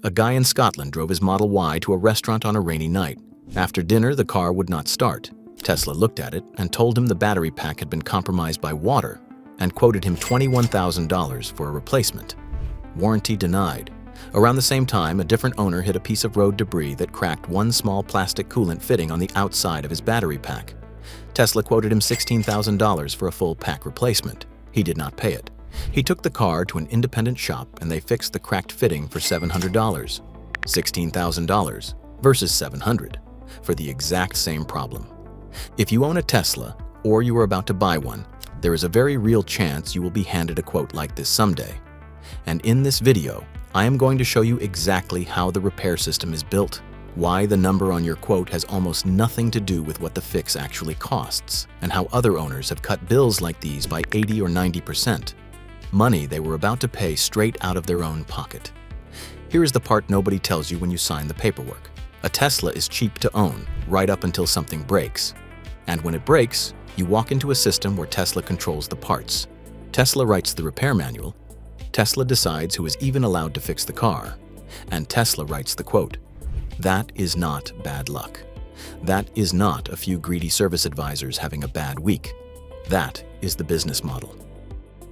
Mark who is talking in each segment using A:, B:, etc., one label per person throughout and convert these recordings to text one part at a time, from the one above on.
A: A guy in Scotland drove his Model Y to a restaurant on a rainy night. After dinner, the car would not start. Tesla looked at it and told him the battery pack had been compromised by water and quoted him $21,000 for a replacement. Warranty denied. Around the same time, a different owner hit a piece of road debris that cracked one small plastic coolant fitting on the outside of his battery pack. Tesla quoted him $16,000 for a full pack replacement. He did not pay it. He took the car to an independent shop and they fixed the cracked fitting for $700. $16,000 versus $700 for the exact same problem. If you own a Tesla or you are about to buy one, there is a very real chance you will be handed a quote like this someday. And in this video, I am going to show you exactly how the repair system is built, why the number on your quote has almost nothing to do with what the fix actually costs, and how other owners have cut bills like these by 80 or 90%. Money they were about to pay straight out of their own pocket. Here is the part nobody tells you when you sign the paperwork. A Tesla is cheap to own, right up until something breaks. And when it breaks, you walk into a system where Tesla controls the parts. Tesla writes the repair manual. Tesla decides who is even allowed to fix the car. And Tesla writes the quote. That is not bad luck. That is not a few greedy service advisors having a bad week. That is the business model.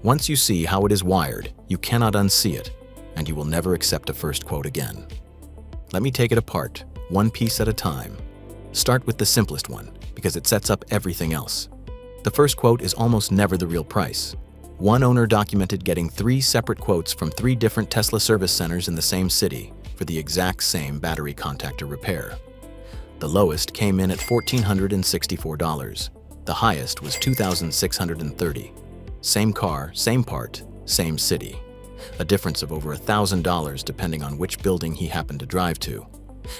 A: Once you see how it is wired, you cannot unsee it, and you will never accept a first quote again. Let me take it apart, one piece at a time. Start with the simplest one, because it sets up everything else. The first quote is almost never the real price. One owner documented getting 3 separate quotes from 3 different Tesla service centers in the same city for the exact same battery contactor repair. The lowest came in at $1,464. The highest was $2,630. Same car, same part, same city. A difference of over $1,000 depending on which building he happened to drive to.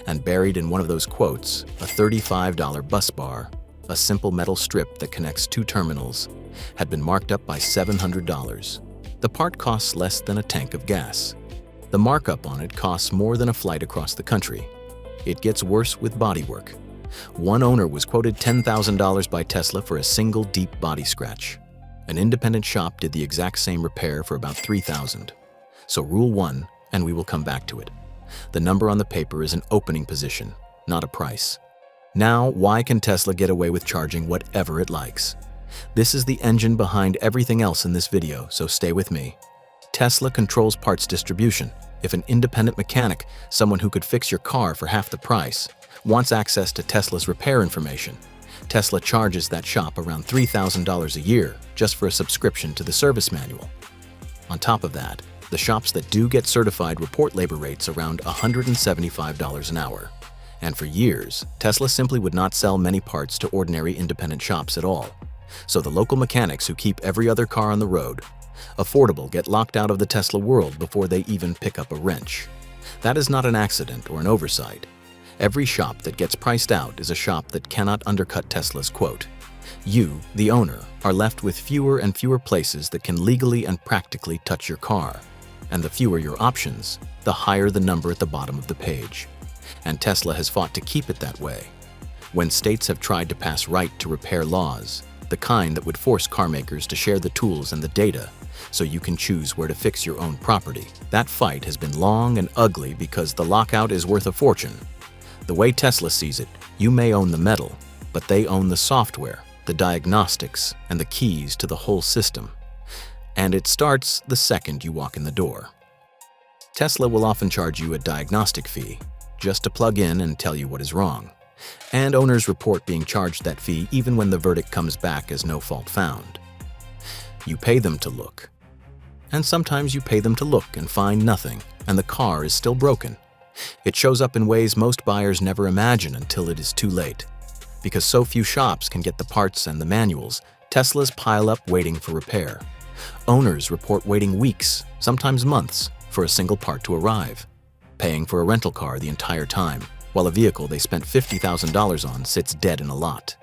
A: And buried in one of those quotes, a $35 bus bar, a simple metal strip that connects 2 terminals, had been marked up by $700. The part costs less than a tank of gas. The markup on it costs more than a flight across the country. It gets worse with bodywork. One owner was quoted $10,000 by Tesla for a single deep body scratch. An independent shop did the exact same repair for about $3,000. So rule 1, and we will come back to it. The number on the paper is an opening position, not a price. Now, why can Tesla get away with charging whatever it likes? This is the engine behind everything else in this video, so stay with me. Tesla controls parts distribution. If an independent mechanic, someone who could fix your car for half the price, wants access to Tesla's repair information, Tesla charges that shop around $3,000 a year just for a subscription to the service manual. On top of that, the shops that do get certified report labor rates around $175 an hour. And for years, Tesla simply would not sell many parts to ordinary independent shops at all. So the local mechanics who keep every other car on the road, affordable, get locked out of the Tesla world before they even pick up a wrench. That is not an accident or an oversight. Every shop that gets priced out is a shop that cannot undercut Tesla's quote. You, the owner, are left with fewer and fewer places that can legally and practically touch your car. And the fewer your options, the higher the number at the bottom of the page. And Tesla has fought to keep it that way. When states have tried to pass right to repair laws, the kind that would force car makers to share the tools and the data so you can choose where to fix your own property, that fight has been long and ugly because the lockout is worth a fortune. The way Tesla sees it, you may own the metal, but they own the software, the diagnostics, and the keys to the whole system. And it starts the second you walk in the door. Tesla will often charge you a diagnostic fee, just to plug in and tell you what is wrong. And owners report being charged that fee even when the verdict comes back as no fault found. You pay them to look. And sometimes you pay them to look and find nothing, and the car is still broken. It shows up in ways most buyers never imagine until it is too late. Because so few shops can get the parts and the manuals, Teslas pile up waiting for repair. Owners report waiting weeks, sometimes months, for a single part to arrive, paying for a rental car the entire time, while a vehicle they spent $50,000 on sits dead in a lot.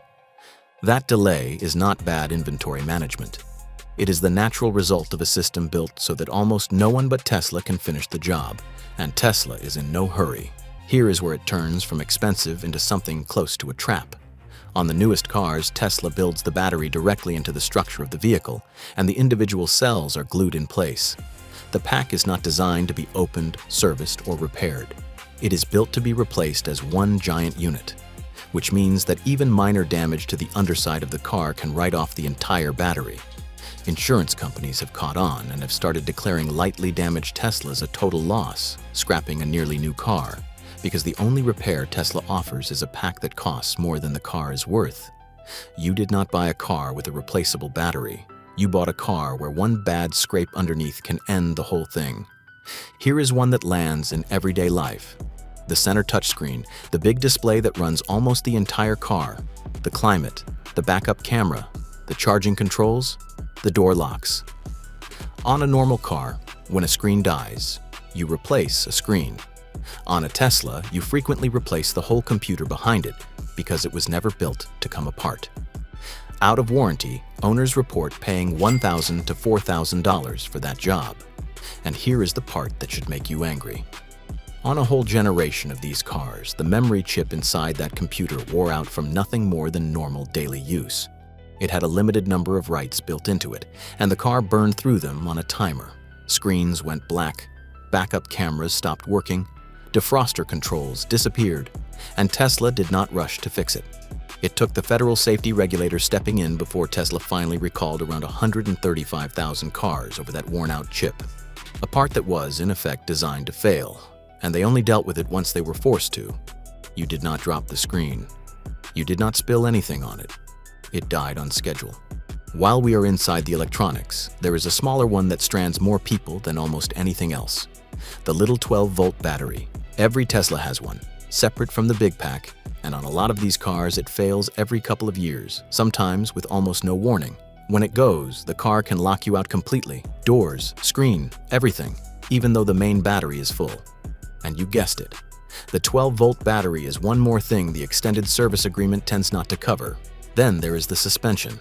A: That delay is not bad inventory management. It is the natural result of a system built so that almost no one but Tesla can finish the job, and Tesla is in no hurry. Here is where it turns from expensive into something close to a trap. On the newest cars, Tesla builds the battery directly into the structure of the vehicle, and the individual cells are glued in place. The pack is not designed to be opened, serviced, or repaired. It is built to be replaced as one giant unit, which means that even minor damage to the underside of the car can write off the entire battery. Insurance companies have caught on and have started declaring lightly damaged Teslas a total loss, scrapping a nearly new car, because the only repair Tesla offers is a pack that costs more than the car is worth. You did not buy a car with a replaceable battery. You bought a car where one bad scrape underneath can end the whole thing. Here is one that lands in everyday life. The center touchscreen, the big display that runs almost the entire car, the climate, the backup camera, the charging controls, the door locks. On a normal car, when a screen dies, you replace a screen. On a Tesla, you frequently replace the whole computer behind it because it was never built to come apart. Out of warranty, owners report paying $1,000 to $4,000 for that job. And here is the part that should make you angry. On a whole generation of these cars, the memory chip inside that computer wore out from nothing more than normal daily use. It had a limited number of writes built into it, and the car burned through them on a timer. Screens went black, backup cameras stopped working, defroster controls disappeared, and Tesla did not rush to fix it. It took the federal safety regulator stepping in before Tesla finally recalled around 135,000 cars over that worn-out chip, a part that was, in effect, designed to fail, and they only dealt with it once they were forced to. You did not drop the screen. You did not spill anything on it. It died on schedule. While we are inside the electronics, there is a smaller one that strands more people than almost anything else. The little 12-volt battery. Every Tesla has one, separate from the big pack, and on a lot of these cars it fails every couple of years, sometimes with almost no warning. When it goes, the car can lock you out completely. Doors, screen, everything, even though the main battery is full. And you guessed it. The 12-volt battery is one more thing the extended service agreement tends not to cover. Then there is the suspension.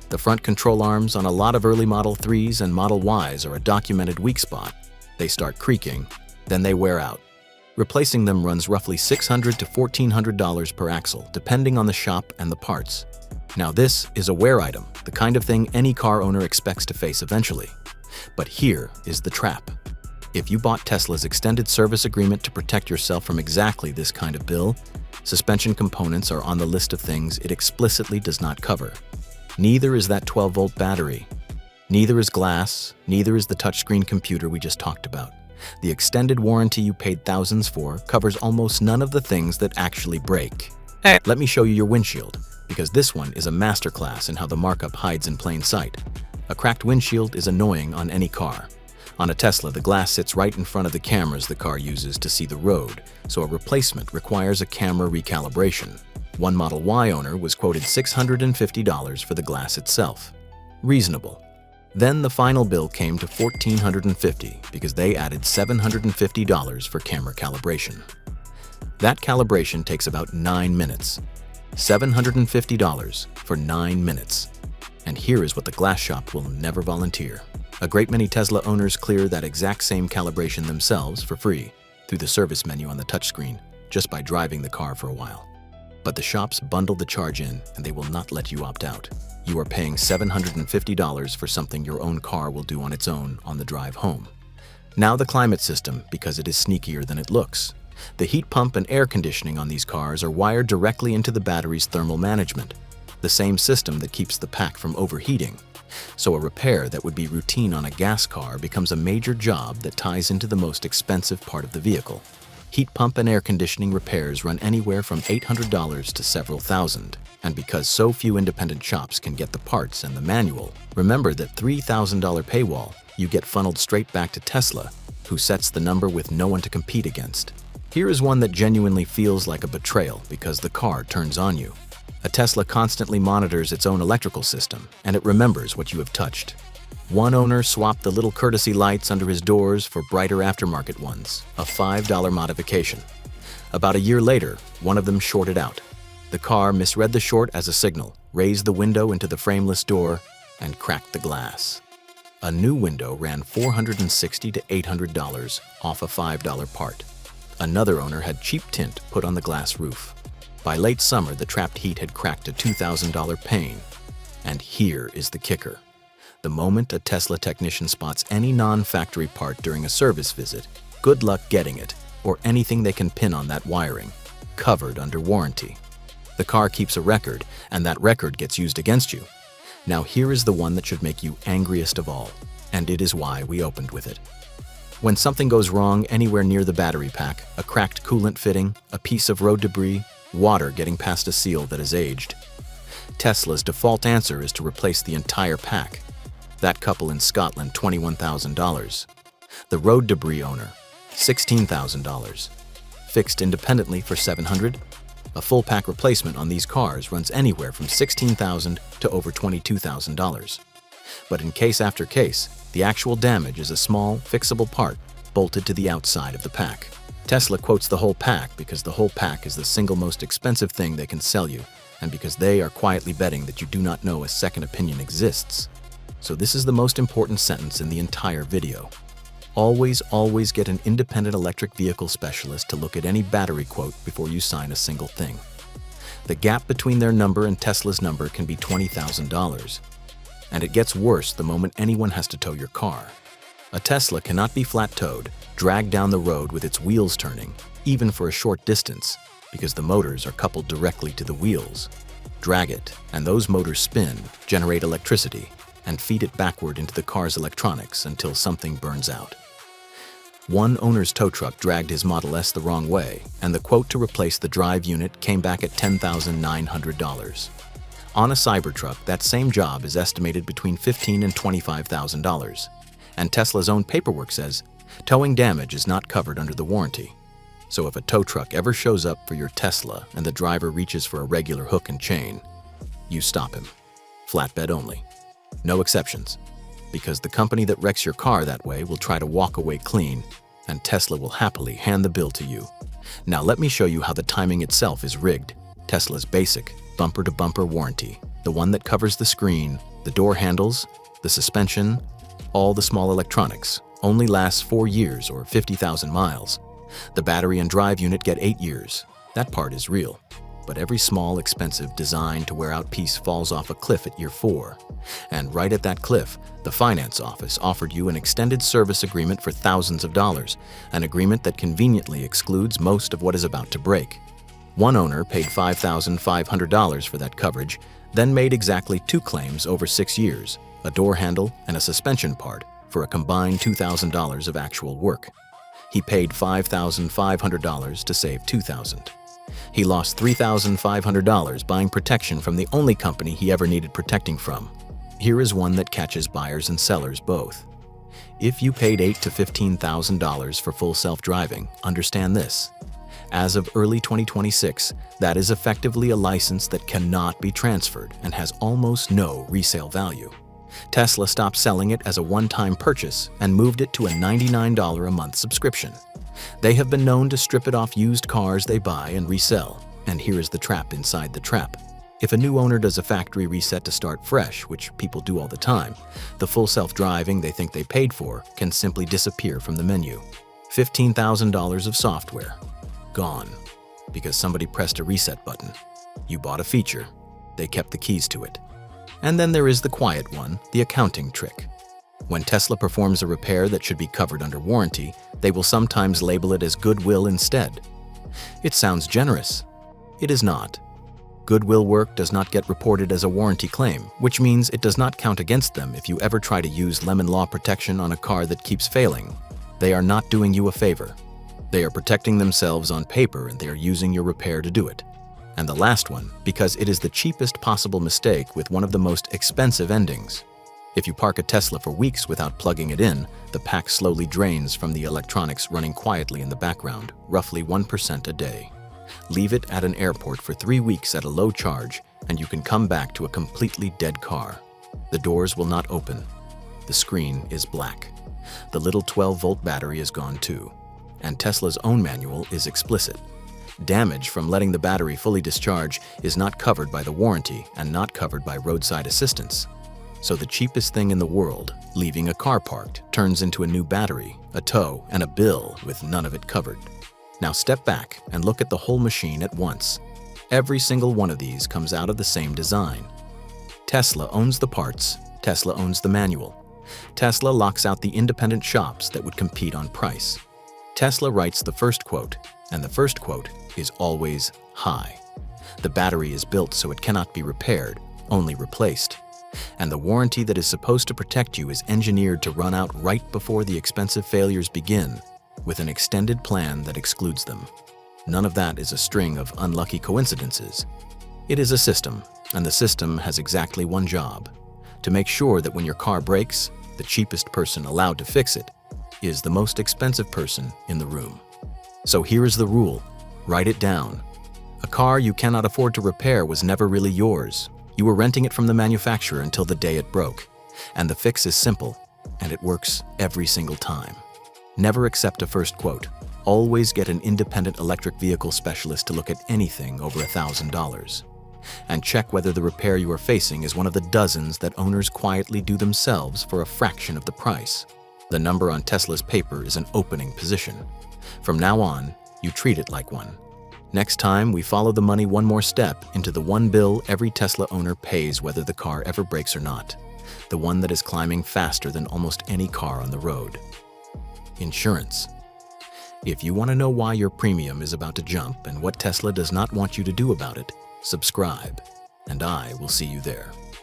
A: The front control arms on a lot of early Model 3s and Model Ys are a documented weak spot. They start creaking, then they wear out. Replacing them runs roughly $600 to $1,400 per axle, depending on the shop and the parts. Now this is a wear item, the kind of thing any car owner expects to face eventually. But here is the trap. If you bought Tesla's extended service agreement to protect yourself from exactly this kind of bill, suspension components are on the list of things it explicitly does not cover. Neither is that 12-volt battery. Neither is glass, neither is the touchscreen computer we just talked about. The extended warranty you paid thousands for covers almost none of the things that actually break. Hey, let me show you your windshield, because this one is a masterclass in how the markup hides in plain sight. A cracked windshield is annoying on any car. On a Tesla, the glass sits right in front of the cameras the car uses to see the road, so a replacement requires a camera recalibration. One Model Y owner was quoted $650 for the glass itself. Reasonable. Then the final bill came to $1,450 because they added $750 for camera calibration. That calibration takes about 9 minutes. $750 for 9 minutes. And here is what the glass shop will never volunteer. A great many Tesla owners clear that exact same calibration themselves for free through the service menu on the touchscreen just by driving the car for a while. But the shops bundle the charge in and they will not let you opt out. You are paying $750 for something your own car will do on its own on the drive home. Now the climate system, because it is sneakier than it looks. The heat pump and air conditioning on these cars are wired directly into the battery's thermal management, the same system that keeps the pack from overheating. So a repair that would be routine on a gas car becomes a major job that ties into the most expensive part of the vehicle. Heat pump and air conditioning repairs run anywhere from $800 to several thousand. And because so few independent shops can get the parts and the manual, remember that $3,000 paywall you get funneled straight back to Tesla, who sets the number with no one to compete against. Here is one that genuinely feels like a betrayal because the car turns on you. A Tesla constantly monitors its own electrical system, and it remembers what you have touched. One owner swapped the little courtesy lights under his doors for brighter aftermarket ones, a $5 modification. About a year later, one of them shorted out. The car misread the short as a signal, raised the window into the frameless door, and cracked the glass. A new window ran $460 to $800 off a $5 part. Another owner had cheap tint put on the glass roof. By late summer, the trapped heat had cracked a $2,000 pane. And here is the kicker. The moment a Tesla technician spots any non-factory part during a service visit, good luck getting it, or anything they can pin on that wiring, covered under warranty. The car keeps a record, and that record gets used against you. Now here is the one that should make you angriest of all, and it is why we opened with it. When something goes wrong anywhere near the battery pack, a cracked coolant fitting, a piece of road debris, water getting past a seal that is aged, Tesla's default answer is to replace the entire pack. That couple in Scotland, $21,000. The road debris owner, $16,000. Fixed independently for $700. A full pack replacement on these cars runs anywhere from $16,000 to over $22,000. But in case after case, the actual damage is a small, fixable part bolted to the outside of the pack. Tesla quotes the whole pack because the whole pack is the single most expensive thing they can sell you, and because they are quietly betting that you do not know a second opinion exists. So this is the most important sentence in the entire video. Always, always get an independent electric vehicle specialist to look at any battery quote before you sign a single thing. The gap between their number and Tesla's number can be $20,000. And it gets worse the moment anyone has to tow your car. A Tesla cannot be flat-towed, dragged down the road with its wheels turning, even for a short distance, because the motors are coupled directly to the wheels. Drag it, and those motors spin, generate electricity, and feed it backward into the car's electronics until something burns out. One owner's tow truck dragged his Model S the wrong way, and the quote to replace the drive unit came back at $10,900. On a Cybertruck, that same job is estimated between $15,000 and $25,000. And Tesla's own paperwork says, towing damage is not covered under the warranty. So if a tow truck ever shows up for your Tesla and the driver reaches for a regular hook and chain, you stop him. Flatbed only. No exceptions. Because the company that wrecks your car that way will try to walk away clean, and Tesla will happily hand the bill to you. Now let me show you how the timing itself is rigged. Tesla's basic, bumper-to-bumper warranty, the one that covers the screen, the door handles, the suspension, all the small electronics, only lasts 4 years or 50,000 miles. The battery and drive unit get 8 years. That part is real. But every small, expensive, designed-to-wear-out piece falls off a cliff at year 4. And right at that cliff, the finance office offered you an extended service agreement for thousands of dollars, an agreement that conveniently excludes most of what is about to break. One owner paid $5,500 for that coverage, then made exactly 2 claims over 6 years, a door handle and a suspension part, for a combined $2,000 of actual work. He paid $5,500 to save $2,000. He lost $3,500 buying protection from the only company he ever needed protecting from. Here is one that catches buyers and sellers both. If you paid $8,000 to $15,000 for full self-driving, understand this. As of early 2026, that is effectively a license that cannot be transferred and has almost no resale value. Tesla stopped selling it as a one-time purchase and moved it to a $99 a month subscription. They have been known to strip it off used cars they buy and resell. And here is the trap inside the trap. If a new owner does a factory reset to start fresh, which people do all the time, the full self-driving they think they paid for can simply disappear from the menu. $15,000 of software. Gone. Because somebody pressed a reset button. You bought a feature. They kept the keys to it. And then there is the quiet one, the accounting trick. When Tesla performs a repair that should be covered under warranty, they will sometimes label it as Goodwill instead. It sounds generous. It is not. Goodwill work does not get reported as a warranty claim, which means it does not count against them if you ever try to use lemon law protection on a car that keeps failing. They are not doing you a favor. They are protecting themselves on paper and they are using your repair to do it. And the last one, because it is the cheapest possible mistake with one of the most expensive endings. If you park a Tesla for weeks without plugging it in, the pack slowly drains from the electronics running quietly in the background, roughly 1% a day. Leave it at an airport for 3 weeks at a low charge, and you can come back to a completely dead car. The doors will not open. The screen is black. The little 12-volt battery is gone too. And Tesla's own manual is explicit. Damage from letting the battery fully discharge is not covered by the warranty and not covered by roadside assistance. So the cheapest thing in the world, leaving a car parked, turns into a new battery, a tow, and a bill with none of it covered. Now step back and look at the whole machine at once. Every single one of these comes out of the same design. Tesla owns the parts, Tesla owns the manual. Tesla locks out the independent shops that would compete on price. Tesla writes the first quote, and the first quote is always high. The battery is built so it cannot be repaired, only replaced. And the warranty that is supposed to protect you is engineered to run out right before the expensive failures begin, with an extended plan that excludes them. None of that is a string of unlucky coincidences. It is a system, and the system has exactly one job: to make sure that when your car breaks, the cheapest person allowed to fix it is the most expensive person in the room. So here is the rule. Write it down. A car you cannot afford to repair was never really yours. You were renting it from the manufacturer until the day it broke. And the fix is simple, and it works every single time. Never accept a first quote. Always get an independent electric vehicle specialist to look at anything over $1,000. And check whether the repair you are facing is one of the dozens that owners quietly do themselves for a fraction of the price. The number on Tesla's paper is an opening position. From now on, you treat it like one. Next time, we follow the money one more step into the one bill every Tesla owner pays whether the car ever breaks or not. The one that is climbing faster than almost any car on the road. Insurance. If you want to know why your premium is about to jump and what Tesla does not want you to do about it, subscribe, and I will see you there.